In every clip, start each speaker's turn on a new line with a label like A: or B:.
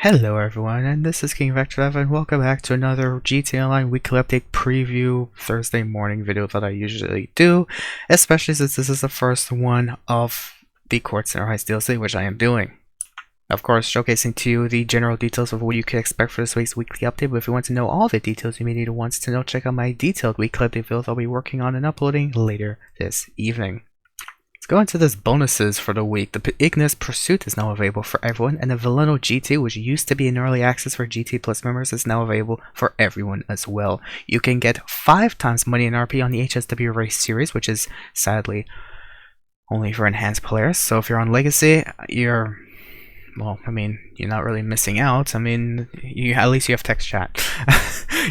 A: Hello everyone, and this is King Vector Dev, and welcome back to another GTA Online weekly update preview Thursday morning video that I usually do, especially since this is the first one of the Court Center Heist DLC, which I am doing. Of course, showcasing to you the general details of what you can expect for this week's weekly update, but if you want to know all the details you may need once to know, check out my detailed weekly update videos I'll be working on and uploading later this evening. Let's go into this bonuses for the week. The Ignis Pursuit is now available for everyone, and the Veleno GT, which used to be in early access for GT Plus members, is now available for everyone as well. You can get 5 times money in RP on the HSW Race Series, which is sadly only for enhanced players. So if you're on Legacy, you're not really missing out. At least you have text chat.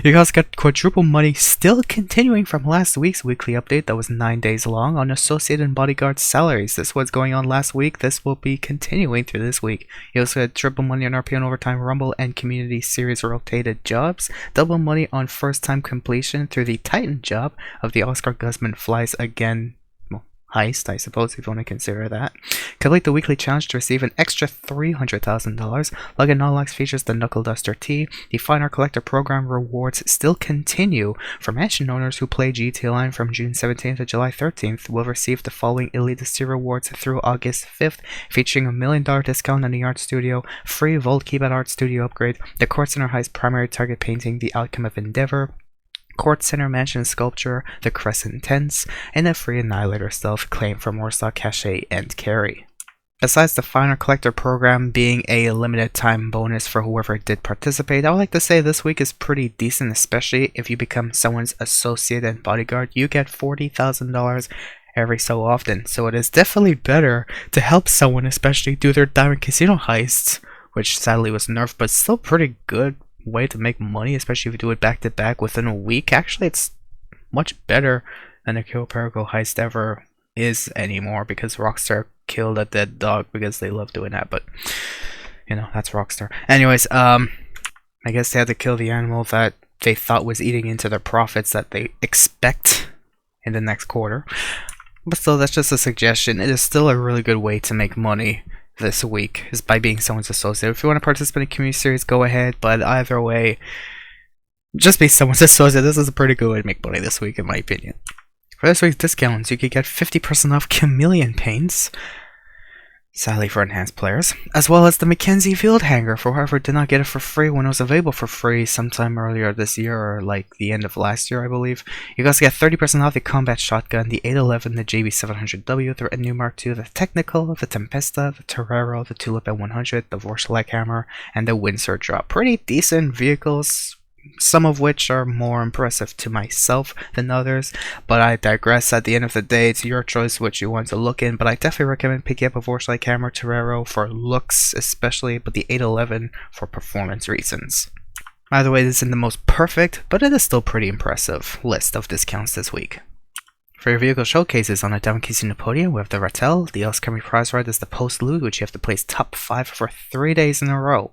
A: You guys got quadruple money still continuing from last week's weekly update that was 9 days long on Associate and Bodyguard salaries. This was going on last week. This will be continuing through this week. You also had triple money on RP on Overtime Rumble and Community Series rotated jobs. Double money on first time completion through the Titan job of the Oscar Guzman Flies Again heist, I suppose, if you want to consider that. Complete the weekly challenge to receive an extra $300,000. Login Nuzlocke features the Knuckle Duster T. The Fine Art Collector Program rewards still continue for mansion owners who play GTA Online from June 17th to July 13th. Will receive the following Elite rewards through August 5th, featuring a $1 million discount on the art studio, free Vault Keypad art studio upgrade, the Court Center Heist primary target painting, the Outcome of Endeavor, Court Center Mansion Sculpture, the Crescent Tents, and a free Annihilator Stealth claim from Warsaw Cache and Carry. Besides the Fine Art Collector Program being a limited time bonus for whoever did participate, I would like to say this week is pretty decent, especially if you become someone's associate and bodyguard. You get $40,000 every so often, so it is definitely better to help someone, especially do their Diamond Casino heists, which sadly was nerfed, but still pretty good way to make money, especially if you do it back to back within a week. Actually, it's much better than a Kill Perico heist ever is anymore, because Rockstar killed a dead dog because they love doing that, but that's Rockstar. Anyways, I guess they had to kill the animal that they thought was eating into their profits that they expect in the next quarter. But still, that's just a suggestion. It is still a really good way to make money this week, is by being someone's associate. If you want to participate in community series, go ahead, but either way, just be someone's associate. This is a pretty good way to make money this week, in my opinion. For this week's discounts, you could get 50% off Chameleon paints, sadly for enhanced players, as well as the Mackenzie Field Hanger for whoever did not get it for free when it was available for free sometime earlier this year, or like the end of last year, I believe. You guys get 30% off the Combat Shotgun, the 811, the JB700W, the New Mark II, the Technical, the Tempesta, the Torero, the Tulip N100, the Vorschlag Hammer, and the Windsor Drop. Pretty decent vehicles, some of which are more impressive to myself than others, but I digress. At the end of the day, it's your choice what you want to look in, but I definitely recommend picking up a Vorschlag Hammer Torero for looks especially, but the 811 for performance reasons. Either way, this isn't the most perfect, but it is still pretty impressive list of discounts this week. For your vehicle showcases on the Diamond Casino podium, we have the Rattel. The Oscar prize ride is the Post Loot, which you have to place top 5 for 3 days in a row.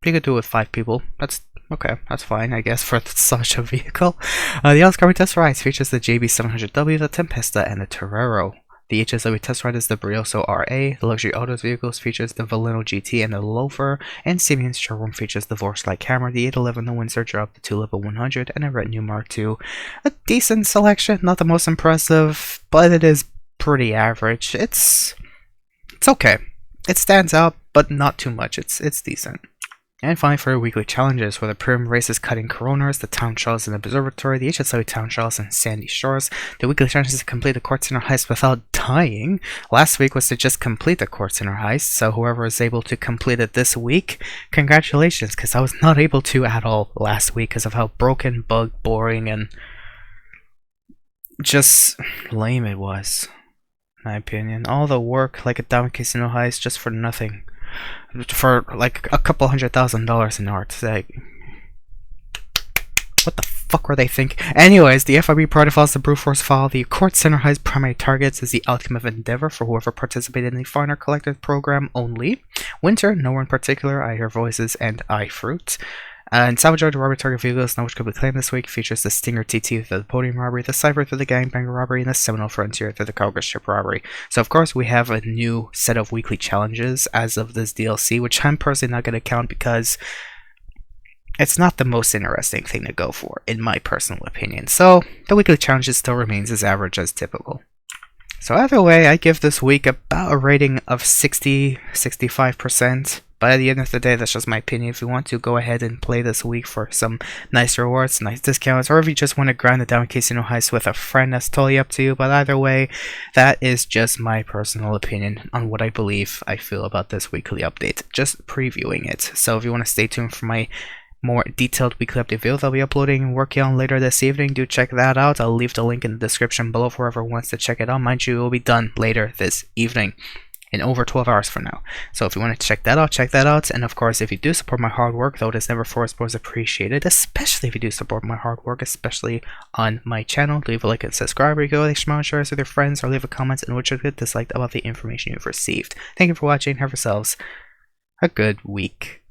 A: You could do it with 5 people. That's okay, that's fine, I guess, for such a vehicle. The Oscar Test Rides features the JB700W, the Tempesta, and the Torero. The HSW Test Ride is the Brioso RA. The Luxury Autos vehicles features the Veleno GT and the Loafer. And Simeon's Showroom features the Vorschlag Hammer, the 811, the Windsor Drop, the Tulip 100, and a Retinue Mark II. A decent selection, not the most impressive, but it is pretty average. It's okay. It stands out, but not too much. It's decent. And finally, for your weekly challenges, where the Prim races cutting Coronas, the Town Trials in the Observatory, the HSW Town Trials in Sandy Shores. The weekly challenge is to complete the Court Center heist without dying. Last week was to just complete the Court Center heist, so whoever is able to complete it this week, congratulations, because I was not able to at all last week because of how broken, bugged, boring, and just lame it was, in my opinion. All the work like a Diamond Casino heist just for nothing. For like a couple $100,000 in art. Like, what the fuck were they thinking? Anyways, the FIB Protofiles, the Brute Force file, the Court Center Heist primary targets is the Outcome of Endeavor for whoever participated in the Fine Art Collector program only. Winter, no one in particular, I Hear Voices, and I Fruit. And Salvador, the robbery target vehicle is now which could be claimed this week, features the Stinger TT through the podium robbery, the Cypher through the gangbanger robbery, and the Seminole Frontier through the cargo ship robbery. So of course we have a new set of weekly challenges as of this DLC, which I'm personally not going to count because it's not the most interesting thing to go for, in my personal opinion. So the weekly challenges still remains as average as typical. So either way, I give this week about a rating of 60-65%. But at the end of the day, that's just my opinion. If you want to, go ahead and play this week for some nice rewards, nice discounts, or if you just want to grind it down Casino Heist with a friend, that's totally up to you. But either way, that is just my personal opinion on what I feel about this weekly update. Just previewing it. So if you want to stay tuned for my more detailed weekly update video that I'll be uploading and working on later this evening, do check that out. I'll leave the link in the description below for whoever wants to check it out. Mind you, it will be done later this evening, in over 12 hours from now. So if you want to check that out, check that out. And of course, if you do support my hard work, though it is never forced but is appreciated, especially if you do support my hard work, especially on my channel, leave a like and subscribe, or you go share this with your friends, or leave a comment in which you could dislike about the information you've received. Thank you for watching. Have yourselves a good week.